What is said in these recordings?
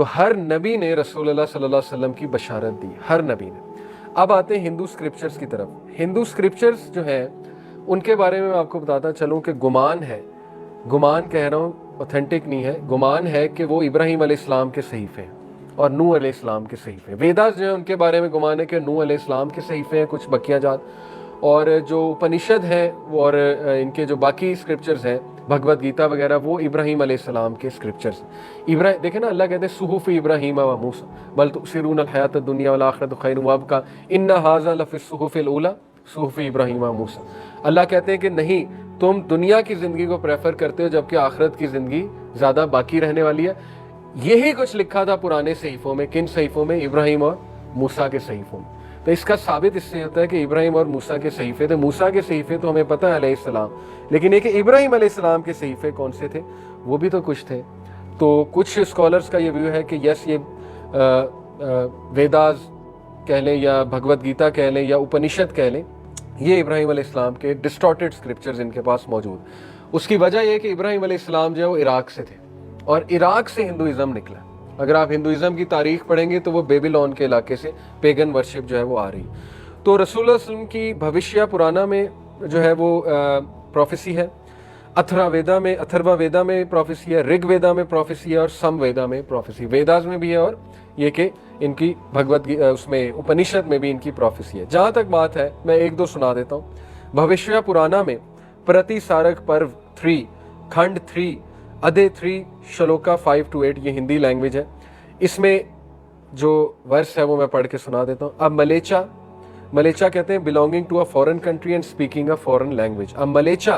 تو ہر نبی نے رسول اللہ صلی اللہ علیہ وسلم کی بشارت دی، ہر نبی نے۔ اب آتے ہیں ہندو اسکرپچرز کی طرف۔ ہندو اسکرپچرز جو ہیں ان کے بارے میں آپ کو بتاتا چلوں کہ گمان ہے، گمان کہہ رہا ہوں، اوتھینٹک نہیں ہے، گمان ہے کہ وہ ابراہیم علیہ السلام کے صحیفے ہیں اور نوح علیہ السلام کے صحیفے۔ ویداز جو ہیں ان کے بارے میں گمان ہے کہ نوح علیہ السلام کے صحیفے ہیں، کچھ بقیہ جات، اور جو اپنشد ہیں اور ان کے جو باقی اسکرپچرز ہیں بھگوت گیتا وغیرہ، وہ ابراہیم علیہ السلام کے اسکرپچرز۔ دیکھیں نا، اللہ کہتے ہیں صحف ابراہیم و موسیٰ بل تؤثرون الحیاۃ الدنیا والآخرۃ خیر وابقیٰ ان ھذا لفی الصحف الاولیٰ صحف ابراہیم و موسیٰ۔ اللہ کہتے ہیں کہ نہیں، تم دنیا کی زندگی کو پریفر کرتے ہو جبکہ آخرت کی زندگی زیادہ باقی رہنے والی ہے۔ یہی کچھ لکھا تھا پرانے صحیفوں میں۔ کن صحیفوں میں؟ ابراہیم اور موسیٰ کے صحیفوں میں۔ تو اس کا ثابت اس سے ہوتا ہے کہ ابراہیم اور موسیٰ کے صحیفے تھے۔ موسیٰ کے صحیفے تو ہمیں پتہ ہے علیہ السلام، لیکن یہ کہ ابراہیم علیہ السلام کے صحیفے کون سے تھے، وہ بھی تو کچھ تھے۔ تو کچھ اسکالرز کا یہ ویو ہے کہ یس، یہ ویداز کہہ لیں یا بھگوت گیتا کہہ لیں یا اپنشد کہہ لیں، یہ ابراہیم علیہ السلام کے ڈسٹارٹیڈ اسکرپچرز ان کے پاس موجود۔ اس کی وجہ یہ کہ ابراہیم علیہ السلام جو ہے وہ عراق سے تھے، اور عراق سے ہندوازم نکلا۔ اگر آپ ہندوازم کی تاریخ پڑھیں گے تو وہ بیبیلون کے علاقے سے پیگن ورشپ جو ہے وہ آ رہی۔ تو رسول اللہ علیہ وسلم کی بھوشیہ پرانا میں جو ہے وہ پروفیسی ہے، اتھروا ویدا میں پروفیسی ہے، رگ ویدا میں پروفیسی ہے، اور سم ویدا میں پروفیسی۔ ویداز میں بھی ہے، اور یہ کہ ان کی اس میں اپنشد میں بھی ان کی پروفیسی ہے۔ جہاں تک بات ہے، میں ایک دو سنا دیتا ہوں۔ بھوشیہ پرانا میں پرتی سارک پرو 3 کھنڈ 3 ادھے 3 شلوکا 5 to 8، یہ ہندی لینگویج ہے۔ اس میں جو ورس ہے وہ میں پڑھ کے سنا دیتا ہوں۔ اب ملیچا کہتے ہیں belonging to a foreign country and speaking a foreign language۔ اب ملیچا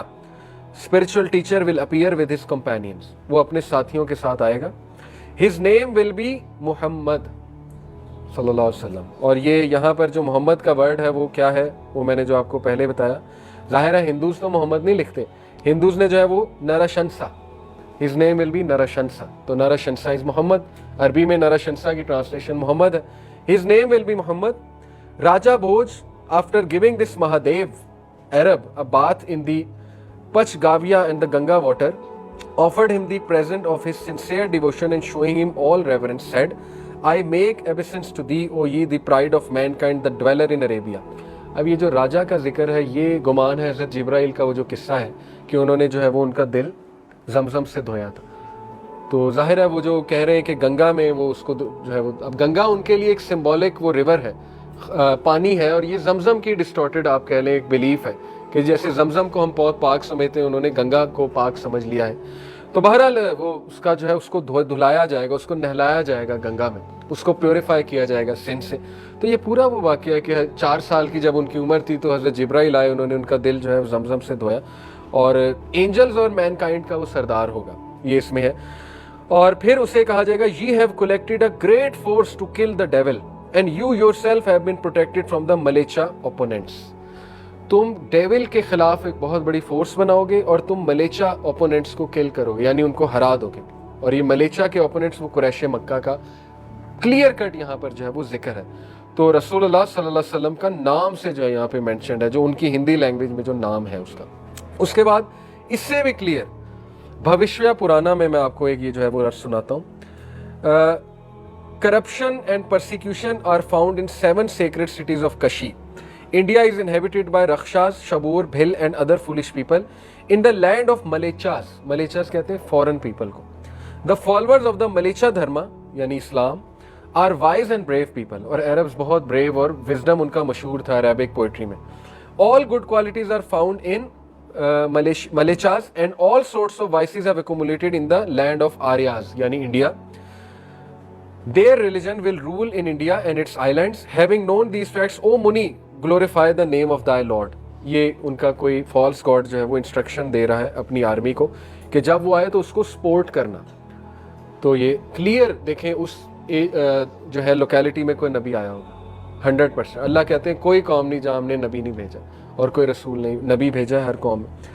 spiritual teacher will appear with his companions، وہ اپنے ساتھیوں کے ساتھ آئے گا۔ his name will be محمد صلی اللہ علیہ وسلم۔ اور یہ یہاں پر جو محمد کا ورڈ ہے وہ کیا ہے، وہ میں نے جو آپ کو پہلے بتایا۔ ظاہر ہے ہندوز تو محمد نہیں لکھتے، ہندوز نے جو ہے وہ نرشنسا، his name will be نرشنسا، تو نرشنسا از محمد۔ عربی میں نرشنسا کی ٹرانسلیشن محمد ہے۔ his name will be Muhammad. Raja Bhoj after giving this Mahadev Arab a bath in the Pachgavia and the Ganga water, offered him the present of his sincere devotion and showing him all reverence, said, I make obeisance to thee, O ye the pride of mankind, the dweller in Arabia۔ اب یہ جو راجا کا ذکر ہے، یہ گمان ہے حضرت جبرائیل کا وہ جو قصہ ہے کہ انہوں نے جو ہے وہ ان کا دل زمزم سے دھویا تھا۔ تو ظاہر ہے وہ جو کہہ رہے ہیں کہ گنگا میں وہ اس کو جو ہے وہ، اب گنگا ان کے لیے ایک سمبولک وہ ریور ہے، پانی ہے، اور یہ زمزم کی ڈسٹورٹڈ آپ کہہ لیں ایک بلیف ہے کہ جیسے زمزم کو ہم بہت پاک سمجھتے ہیں، انہوں نے گنگا کو پاک سمجھ لیا ہے۔ تو بہرحال وہ اس کا جو ہے اس کو دھلایا جائے گا، اس کو نہلایا جائے گا گنگا میں، اس کو پیوریفائی کیا جائے گا سن سے۔ تو یہ پورا وہ واقعہ ہے کہ 4 سال کی جب ان کی عمر تھی تو حضرت جبرائیل آئے، انہوں نے ان کا دل جو ہے زمزم سے دھویا، اور اینجلز اور مین کائنڈ کا وہ سردار ہوگا، یہ اس میں ہے۔ اور پھر اسے کہا جائے گا you have collected a great force to kill the devil and you yourself have been protected from the Malecha opponents۔ تم ڈیول کے خلاف ایک بہت بڑی فورس بناؤ گے اور تم ملیچا اوپوننٹس کو کل کرو گے، یعنی ان کو ہرا دو گے۔ اور یہ ملیچا کے اوپوننٹس وہ قریش مکہ کا کلیئر کٹ یہاں پر جو ہے وہ ذکر ہے۔ تو رسول اللہ صلی اللہ علیہ وسلم کا نام سے جو ہے یہاں پہ مینشنڈ ہے، جو ان کی ہندی لینگویج میں جو نام ہے اس کا۔ اس کے بعد اس سے بھی کلیئر بھوشیہ پرانا میں آپ کو ایک یہ جو ہے وہ رس سناتا ہوں۔ Corruption and persecution are found in 7 sacred cities of Kashi۔ India is inhabited by Rakshas, Shabur, Bhil and other foolish people in the land of Malechas۔ Malechas کہتے ہیں foreign people کو۔ The followers of the Malecha dharma یعنی اسلام are wise and brave people، اور Arabs بہت brave اور wisdom ان کا مشہور تھا Arabic poetry میں۔ All good qualities are found in Malechas and all sorts of vices have accumulated in the land of Aryas یعنی India۔ Their religion will rule in India and its islands. Having known these facts, O Muni, glorify the name of thy Lord۔ یہ ان کا کوئی false God جو ہے وہ instruction دے رہا ہے اپنی آرمی کو کہ جب وہ آئے تو اس کو سپورٹ کرنا۔ تو یہ کلیئر دیکھیں اس جو ہے لوکیلٹی میں کوئی نبی آیا ہوگا 100%۔ اللہ کہتے ہیں کوئی قوم نہیں جہاں ہم نے نبی نہیں بھیجا اور کوئی رسول نہیں، نبی بھیجا ہے ہر قوم میں۔